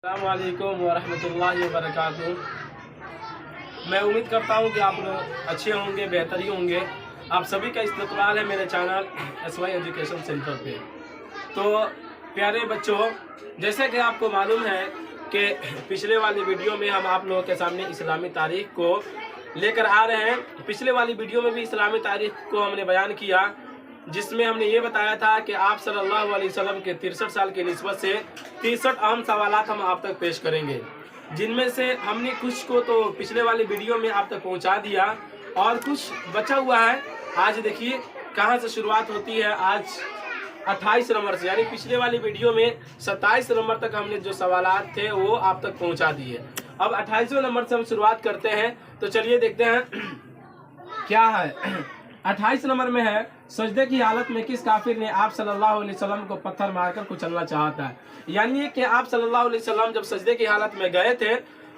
अस्सलाम वालेकुम वरहमतुल्लाहि वबरकातुहू। मैं उम्मीद करता हूँ कि आप लोग अच्छे होंगे, बेहतरी होंगे। आप सभी का इस्तकबाल है मेरे चैनल SY एजुकेशन सेंटर पे। तो प्यारे बच्चों, जैसे कि आपको मालूम है कि पिछले वाली वीडियो में हम आप लोगों के सामने इस्लामी तारीख को लेकर आ रहे हैं। पिछले वाली वीडियो में भी इस्लामी तारीख को हमने बयान किया, जिसमें हमने ये बताया था कि आप सल्लल्लाहु अलैहि वसल्लम के 63 साल की निस्बत से 63 अहम सवालात हम आप तक पेश करेंगे, जिनमें से हमने कुछ को तो पिछले वाली वीडियो में आप तक पहुंचा दिया और कुछ बचा हुआ है। आज देखिए कहां से शुरुआत होती है। आज 28 नंबर से, यानी पिछले वाली वीडियो में 27 नंबर तक हमने जो सवालात थे वो आप तक पहुंचा दिए। अब 28वें नंबर से हम शुरुआत करते हैं। तो चलिए देखते हैं क्या है। 28 नंबर में है, सजदे की हालत में किस काफिर ने आप सल्लल्लाहु अलैहि वसल्लम को पत्थर मारकर कुचलना चाहता है। यानी कि आप सल्लल्लाहु अलैहि वसल्लम जब सजदे की हालत में गए थे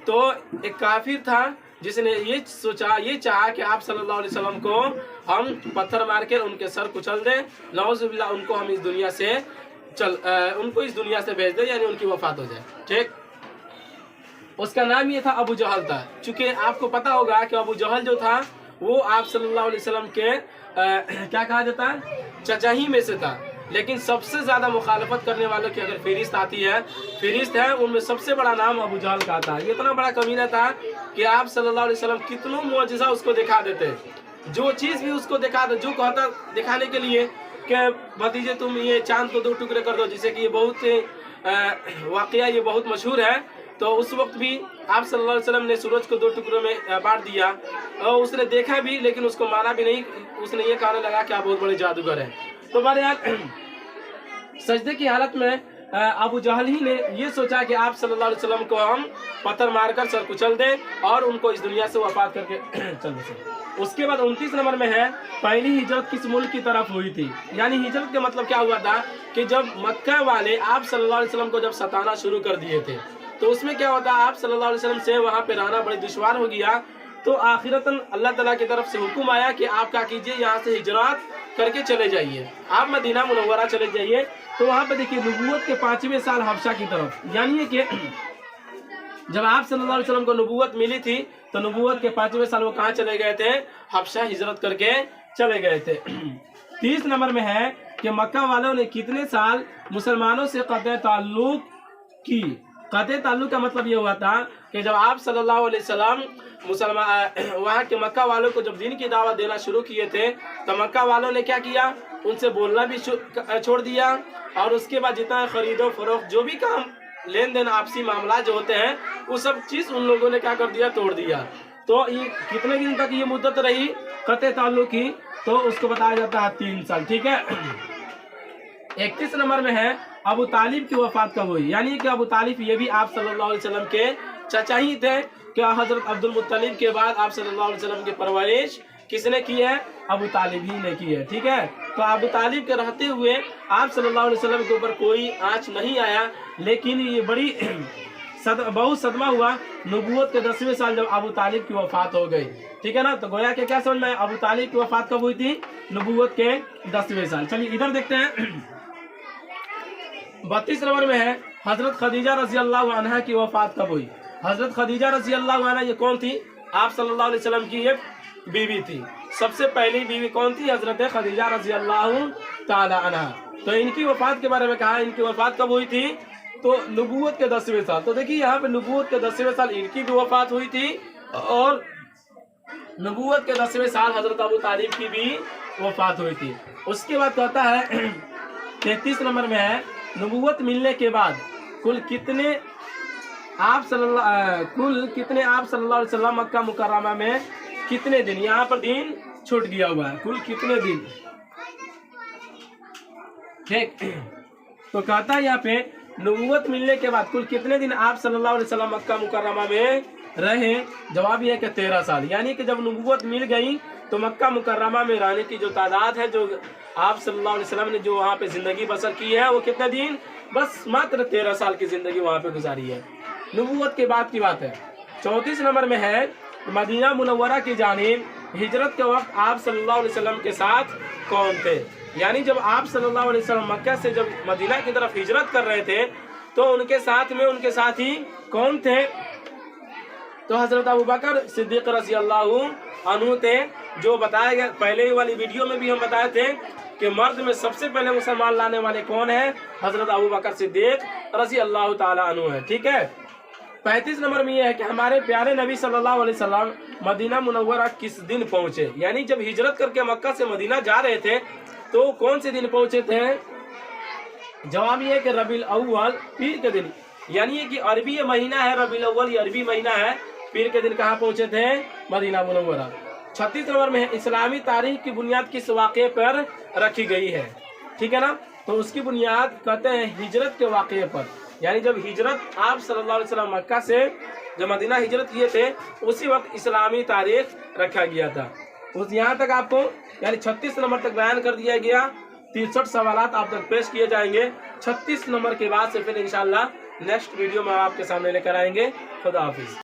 तो एक काफिर था जिसने ये सोचा, ये चाहा कि आप सल्लल्लाहु अलैहि वसल्लम को हम पत्थर मार कर उनके सर कुचल दें, नौजुबिल्लाह, उनको हम इस दुनिया से उनको इस दुनिया से भेज दें, यानी उनकी वफात हो जाए। ठीक, उसका नाम ये था अबू जहल था। चूंकि आपको पता होगा कि अबू जहल जो था वो आप सल्लल्लाहु अलैहि वसल्लम के क्या कहा जाता है, चचा ही में से था। लेकिन सबसे ज्यादा मुखालफत करने वालों की अगर फहरिस्त आती है, फहरिस्त है, उनमें सबसे बड़ा नाम अबू जहल का था। ये इतना बड़ा कमीना था कि आप सल्लल्लाहु अलैहि वसल्लम कितनों मुअजिज़ा उसको दिखा देते, जो चीज भी उसको दिखा दो, जो कहता दिखाने के लिए कि भतीजे तुम ये चांद को 2 टुकड़े कर दो, जिसे कि ये बहुत वाकया ये बहुत मशहूर है। तो उस वक्त भी आप सल्लल्लाहु अलैहि वसल्लम ने सूरज को 2 टुकड़ों में बांट दिया और उसने देखा भी, लेकिन उसको माना भी नहीं। उसने ये कहने लगा कि आप बहुत बड़े जादूगर हैं। तो बहरहाल सजदे की हालत में अबू जहल ही ने ये सोचा कि आप सल्लल्लाहु अलैहि वसल्लम को हम पत्थर मारकर सर कुचल दें और उनको इस दुनिया से वफात करके चल दें। उसके बाद 29 नंबर में है, पहली हिजरत किस मुल्क की तरफ हुई थी। यानी हिजरत का मतलब क्या हुआ था कि जब मक्का वाले आप सल्लल्लाहु अलैहि वसल्लम को जब सताना शुरू कर दिए थे, तो उसमें क्या होता, आप सल्लल्लाहु अलैहि वसल्लम से वहाँ पे रहना बड़ी दुश्वार हो गया। तो आखिरतन अल्लाह ताला की तरफ से हुक्म आया कि आप क्या कीजिए, यहाँ से हिजरत करके चले जाइए, आप मदीना मुनव्वरा चले जाइए। तो वहाँ पे देखिए नबूवत के 5वें साल हबशा की तरफ, यानी कि जब आप सल्लल्लाहु अलैहि वसल्लम को नबूवत मिली थी तो नबूवत के 5वें साल वो कहाँ चले गए थे, हबशा हिजरत करके चले गए थे। 30 नंबर में है कि मक्का वालों ने कितने साल मुसलमानों से क़त्अ ताल्लुक की। क़त्अ ताल्लुक का मतलब ये हुआ था कि जब आप सल्लल्लाहु अलैहि वसल्लम मुसलमान वहाँ के मक्का वालों को जब दीन की दावत देना शुरू किए थे, तो मक्का वालों ने क्या किया, उनसे बोलना भी छोड़ दिया और उसके बाद जितना खरीदो फरोख्त जो भी काम लेन देन आपसी मामला जो होते हैं वो सब चीज़ उन लोगों ने क्या कर दिया, तोड़ दिया। तो ये कितने दिन तक ये मुद्दत रही क़त्अ ताल्लुक की, तो उसको बताया जाता है 3 साल। ठीक है। 31 नंबर में है, अबू तालिब की वफात कब हुई। यानी कि अबू तालिब ये भी आप सल्लल्लाहु अलैहि वसल्लम के चाचा ही थे। क्या हजरत अब्दुल मुत्तलिब के बाद आप सल्लल्लाहु अलैहि वसल्लम की परवरिश किसने की है, अबू तालिब ही ने की है। ठीक है। तो अबू तालिब के रहते हुए आप सल्लल्लाहु अलैहि वसल्लम के ऊपर कोई आँच नहीं आया, लेकिन ये बड़ी बहुत सदमा हुआ नबूवत के 10वें साल जब अबू तालिब की वफात हो गई। ठीक है ना। तो गोया के क्या समझ में, अबू तालिब की वफात कब हुई थी, नबूवत के 10वें साल। चलिए इधर देखते हैं। 32 नंबर में है, हजरत खदीजा रजी अल्लाह अन्हा की वफात कब हुई। हजरत खदीजा रजी अल्लाह अन्हा ये कौन थी, आप सल्लल्लाहु अलैहि वसल्लम की एक बीवी थी। सबसे पहली बीवी कौन थी, हजरत खदीजा रजी अल्लाह ताला अन्हा। तो इनकी वफात के बारे में कहा, इनकी वफात कब हुई थी, तो नबूवत के 10वें साल। तो देखिए यहाँ पे नबूवत के 10वें साल इनकी भी वफात हुई थी और नबूवत के 10वें साल हजरत अबू तालिब की भी वफात हुई थी। उसके बाद कहता है 33 नंबर में है, नबूवत मिलने के बाद कुल कितने आप सल्लल्लाहु अलैहि वसल्लम मक्का मुकर्रमा में कितने दिन, यहाँ पर दिन छूट गया हुआ है, कुल कितने दिन। ठीक। तो कहता है यहाँ पे नबूवत मिलने के बाद कुल कितने दिन आप सल्लल्लाहु अलैहि वसल्लम मक्का मुकर्रमा में रहे। जवाब यह है कि 13 साल। यानी कि जब नबूवत मिल गई तो मक्का मुकर्रमा में रहने की जो तादाद है, जो आप सल्लल्लाहु अलैहि वसल्लम ने जो वहाँ पे जिंदगी बसर की है, वो कितने दिन, बस मात्र 13 साल की जिंदगी वहाँ पे गुजारी है। नबूवत के बाद की बात है। 34 नंबर में है, मदीना मुनव्वरा की जानिब हिजरत के वक्त आप सल्लल्लाहु अलैहि वसल्लम के साथ कौन थे। यानी जब आप सल्लल्लाहु अलैहि वसल्लम मक्का से जब मदीना की तरफ हिजरत कर रहे थे तो उनके साथ में उनके साथी कौन थे? तो हजरत अबू बकर सिद्दीक रज़ी अल्लाहु अन्हु थे, जो बताया गया पहले वाली वीडियो में भी हम बताए थे कि मर्द में सबसे पहले मुसलमान लाने वाले कौन है? हजरत अबू बकर सिद्दीक रज़ी अल्लाहु ताला अन्हु है। ठीक है। 35 नंबर में ये है कि हमारे प्यारे नबी सल्लल्लाहु अलैहि वसल्लम मदीना मुनव्वरा किस दिन पहुंचे? यानी जब हिजरत करके मक्का से मदीना जा रहे थे तो कौन से दिन पहुंचे थे? जवाब ये है कि रबीउल अव्वल, पीर के दिन। यानी ये कि अरबी महीना है रबीउल अव्वल, ये अरबी महीना है। पीर के दिन कहाँ पहुंचे थे? Medina Munawwara. 36 नंबर में है इस्लामी तारीख की बुनियाद किस वाक़े पर रखी गई है? ठीक है ना। तो उसकी बुनियाद कहते हैं हिजरत के वाक़े पर। यानी जब हिजरत आप सल्लल्लाहु अलैहि वसल्लम मक्का से जब मदीना हिजरत किए थे उसी वक्त इस्लामी तारीख रखा गया था। उस यहाँ तक आपको यानी 36 नंबर तक बयान कर दिया गया। 63 सवालात आप तक पेश किए जाएंगे। 36 नंबर के बाद से फिर इंशाल्लाह नेक्स्ट वीडियो में आपके सामने लेकर आएंगे। खुदा हाफिज।